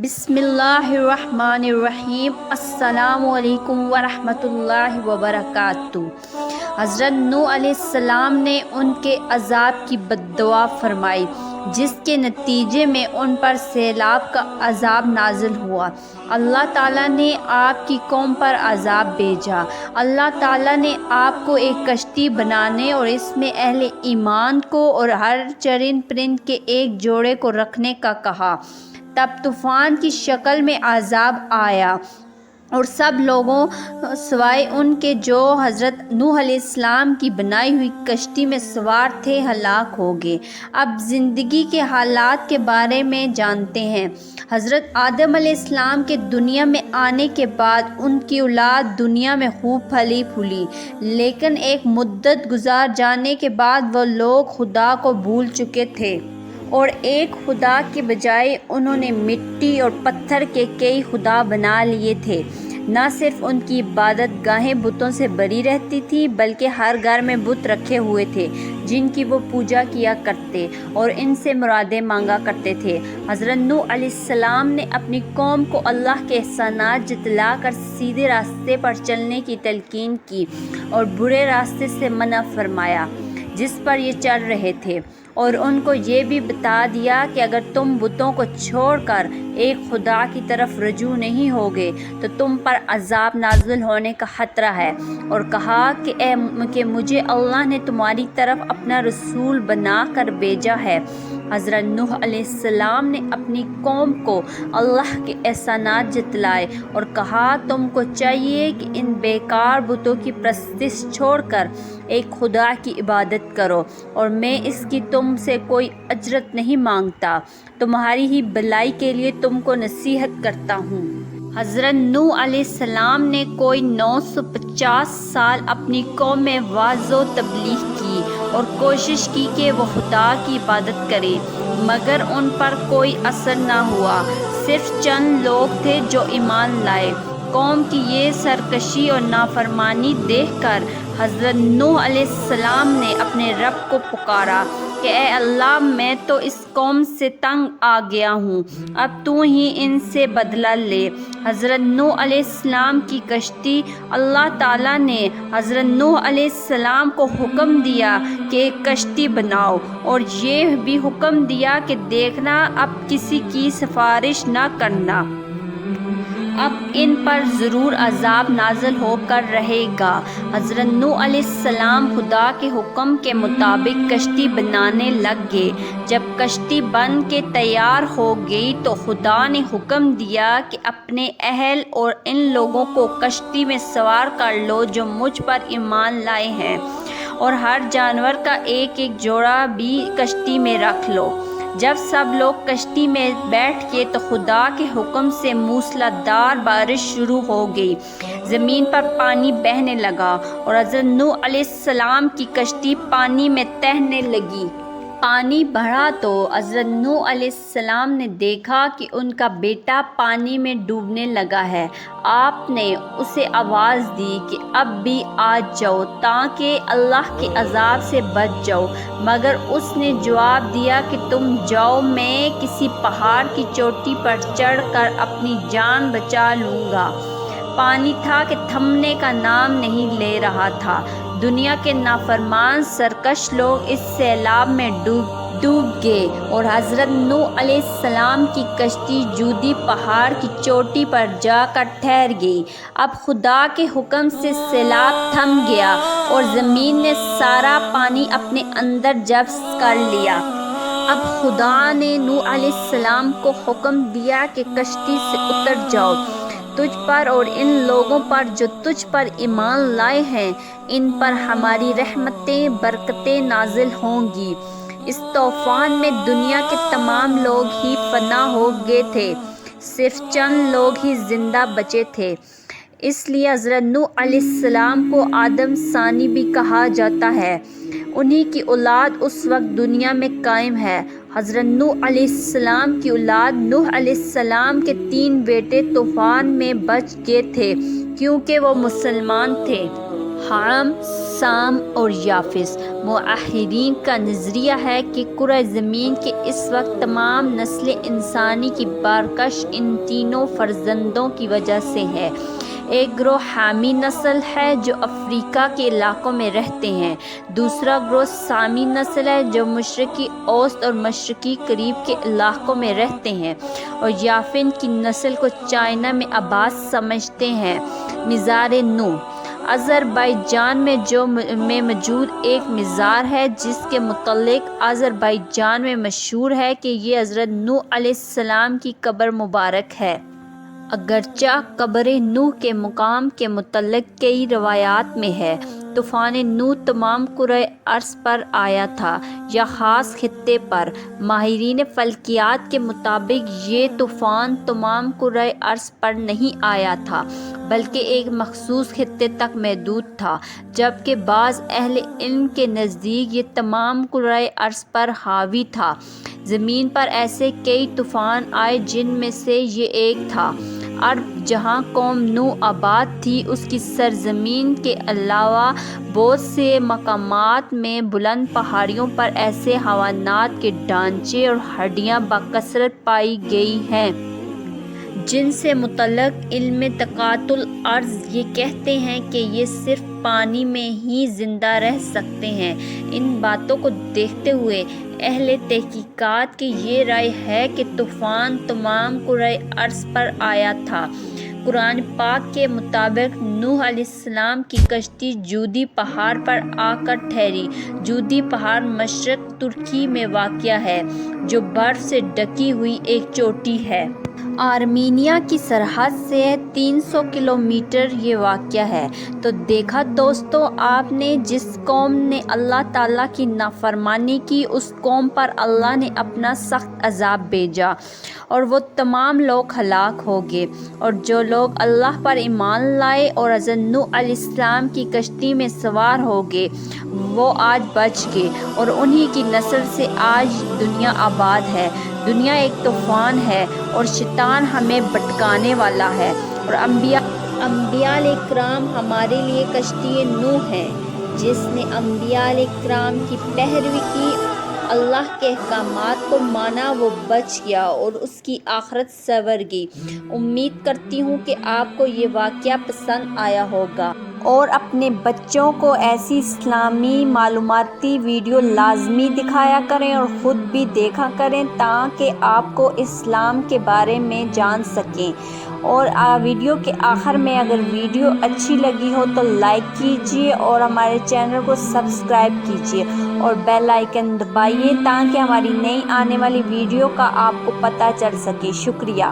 بسم اللہ الرحمن الرحیم۔ السلام علیکم ورحمۃ اللہ وبرکاتہ۔ حضرت نوح علیہ السلام نے ان کے عذاب کی بد دعا فرمائی، جس کے نتیجے میں ان پر سیلاب کا عذاب نازل ہوا۔ اللہ تعالیٰ نے آپ کی قوم پر عذاب بھیجا۔ اللہ تعالیٰ نے آپ کو ایک کشتی بنانے اور اس میں اہل ایمان کو اور ہر چرند پرند کے ایک جوڑے کو رکھنے کا کہا۔ تب طوفان کی شکل میں عذاب آیا اور سب لوگوں سوائے ان کے جو حضرت نوح علیہ السلام کی بنائی ہوئی کشتی میں سوار تھے ہلاک ہو گئے۔ اب زندگی کے حالات کے بارے میں جانتے ہیں۔ حضرت آدم علیہ السلام کے دنیا میں آنے کے بعد ان کی اولاد دنیا میں خوب پھلی پھولی، لیکن ایک مدت گزار جانے کے بعد وہ لوگ خدا کو بھول چکے تھے اور ایک خدا کے بجائے انہوں نے مٹی اور پتھر کے کئی خدا بنا لیے تھے۔ نہ صرف ان کی عبادت گاہیں بتوں سے بری رہتی تھی، بلکہ ہر گھر میں بت رکھے ہوئے تھے جن کی وہ پوجا کیا کرتے اور ان سے مرادیں مانگا کرتے تھے۔ حضرت نوح علیہ السلام نے اپنی قوم کو اللہ کے احسانات جتلا کر سیدھے راستے پر چلنے کی تلقین کی اور برے راستے سے منع فرمایا جس پر یہ چل رہے تھے، اور ان کو یہ بھی بتا دیا کہ اگر تم بتوں کو چھوڑ کر ایک خدا کی طرف رجوع نہیں ہوگے تو تم پر عذاب نازل ہونے کا خطرہ ہے، اور کہا کہ مجھے اللہ نے تمہاری طرف اپنا رسول بنا کر بھیجا ہے۔ حضرت نوح علیہ السلام نے اپنی قوم کو اللہ کے احسانات جتلائے اور کہا تم کو چاہیے کہ ان بیکار بتوں کی پرستش چھوڑ کر ایک خدا کی عبادت کرو، اور میں اس کی تم سے کوئی اجرت نہیں مانگتا، تمہاری ہی بھلائی کے لیے تم کو نصیحت کرتا ہوں۔ حضرت نوح علیہ السلام نے کوئی 950 سال اپنی قوم میں وعظ و تبلیغ کی اور کوشش کی کہ وہ خدا کی عبادت کریں، مگر ان پر کوئی اثر نہ ہوا۔ صرف چند لوگ تھے جو ایمان لائے۔ قوم کی یہ سرکشی اور نافرمانی دیکھ کر حضرت نوح علیہ السلام نے اپنے رب کو پکارا کہ اے اللہ، میں تو اس قوم سے تنگ آ گیا ہوں، اب تو ہی ان سے بدلہ لے۔ حضرت نوح علیہ السلام کی کشتی۔ اللہ تعالیٰ نے حضرت نوح علیہ السلام کو حکم دیا کہ ایک کشتی بناؤ، اور یہ بھی حکم دیا کہ دیکھنا اب کسی کی سفارش نہ کرنا، اب ان پر ضرور عذاب نازل ہو کر رہے گا۔ حضرت نوح علیہ السلام خدا کے حکم کے مطابق کشتی بنانے لگ گئے۔ جب کشتی بن کے تیار ہو گئی تو خدا نے حکم دیا کہ اپنے اہل اور ان لوگوں کو کشتی میں سوار کر لو جو مجھ پر ایمان لائے ہیں، اور ہر جانور کا ایک ایک جوڑا بھی کشتی میں رکھ لو۔ جب سب لوگ کشتی میں بیٹھ گئے تو خدا کے حکم سے موسلادھار بارش شروع ہو گئی، زمین پر پانی بہنے لگا اور حضرت نوح علیہ السلام کی کشتی پانی میں تیرنے لگی۔ پانی بڑھا تو حضرت نوح علیہ السلام نے دیکھا کہ ان کا بیٹا پانی میں ڈوبنے لگا ہے۔ آپ نے اسے آواز دی کہ اب بھی آ جاؤ تاکہ اللہ کے عذاب سے بچ جاؤ، مگر اس نے جواب دیا کہ تم جاؤ، میں کسی پہاڑ کی چوٹی پر چڑھ کر اپنی جان بچا لوں گا۔ پانی تھا کہ تھمنے کا نام نہیں لے رہا تھا۔ دنیا کے نافرمان سرکش لوگ اس سیلاب میں ڈوب گئے اور حضرت نوح علیہ السلام کی کشتی جودی پہاڑ کی چوٹی پر جا کر ٹھہر گئی۔ اب خدا کے حکم سے سیلاب تھم گیا اور زمین نے سارا پانی اپنے اندر جذب کر لیا۔ اب خدا نے نوح علیہ السلام کو حکم دیا کہ کشتی سے اتر جاؤ، تجھ پر اور ان لوگوں پر جو تجھ پر ایمان لائے ہیں، ان پر ہماری رحمتیں برکتیں نازل ہوں گی۔ اس طوفان میں دنیا کے تمام لوگ ہی فنا ہو گئے تھے، صرف چند لوگ ہی زندہ بچے تھے۔ اس لیے حضرت نوح علیہ السلام کو آدم ثانی بھی کہا جاتا ہے۔ انہی کی اولاد اس وقت دنیا میں قائم ہے۔ حضرت نوح علیہ السلام کی اولاد نوح علیہ السلام کے 3 بیٹے طوفان میں بچ گئے تھے کیونکہ وہ مسلمان تھے، حام، سام اور یافس۔ مؤرخین کا نظریہ ہے کہ کرۂ زمین کے اس وقت تمام نسل انسانی کی بارکش ان تینوں فرزندوں کی وجہ سے ہے۔ ایک گروہ حامی نسل ہے جو افریقہ کے علاقوں میں رہتے ہیں، دوسرا گروہ سامی نسل ہے جو مشرقی اوسط اور مشرقی مغرب کے علاقوں میں رہتے ہیں، اور یافین کی نسل کو چائنا میں آباد سمجھتے ہیں۔ مزار نوح آذربائیجان میں موجود ایک مزار ہے جس کے متعلق آذربائیجان میں مشہور ہے کہ یہ حضرت نوح علیہ السلام کی قبر مبارک ہے۔ اگرچہ قبر نوح کے مقام کے متعلق کئی روایات میں ہے۔ طوفان نوح تمام کرۂ ارض پر آیا تھا یا خاص خطے پر؟ ماہرین فلکیات کے مطابق یہ طوفان تمام کرۂ ارض پر نہیں آیا تھا بلکہ ایک مخصوص خطے تک محدود تھا، جبکہ بعض اہل علم کے نزدیک یہ تمام کرۂ ارض پر حاوی تھا۔ زمین پر ایسے کئی طوفان آئے جن میں سے یہ ایک تھا۔ عرب جہاں قوم نوح آباد تھی اس کی سرزمین کے علاوہ بہت سے مقامات میں بلند پہاڑیوں پر ایسے حیوانات کے ڈھانچے اور ہڈیاں بکثرت پائی گئی ہیں جن سے متعلق علم طاقت الارض یہ کہتے ہیں کہ یہ صرف پانی میں ہی زندہ رہ سکتے ہیں۔ ان باتوں کو دیکھتے ہوئے اہل تحقیقات کی یہ رائے ہے کہ طوفان تمام کرۂ ارض پر آیا تھا۔ قرآن پاک کے مطابق نوح علیہ السلام کی کشتی جودی پہاڑ پر آ کر ٹھہری۔ جودی پہاڑ مشرق ترکی میں واقع ہے جو برف سے ڈھکی ہوئی ایک چوٹی ہے۔ آرمینیا کی سرحد سے 300 کلومیٹر یہ واقع ہے۔ تو دیکھا دوستو آپ نے، جس قوم نے اللہ تعالیٰ کی نافرمانی کی اس قوم پر اللہ نے اپنا سخت عذاب بھیجا اور وہ تمام لوگ ہلاک ہو گئے، اور جو لوگ اللہ پر ایمان لائے اور حضرت نوح علیہ السلام کی کشتی میں سوار ہو گئے وہ آج بچ گئے، اور انہی کی نسل سے آج دنیا آباد ہے۔ دنیا ایک طوفان ہے اور شیطان ہمیں بھٹکانے والا ہے، اور انبیاء علیہ الکرام ہمارے لیے کشتی نوح ہے۔ جس نے انبیاء علیہ الکرام کی پیروی کی، اللہ کے احکامات کو مانا، وہ بچ گیا اور اس کی آخرت سنور گئی۔ امید کرتی ہوں کہ آپ کو یہ واقعہ پسند آیا ہوگا، اور اپنے بچوں کو ایسی اسلامی معلوماتی ویڈیو لازمی دکھایا کریں اور خود بھی دیکھا کریں تاکہ آپ کو اسلام کے بارے میں جان سکیں۔ اور ویڈیو کے آخر میں اگر ویڈیو اچھی لگی ہو تو لائک کیجیے اور ہمارے چینل کو سبسکرائب کیجیے اور بیل آئیکن دبائیے تاکہ ہماری نئی آنے والی ویڈیو کا آپ کو پتہ چل سکے۔ شکریہ۔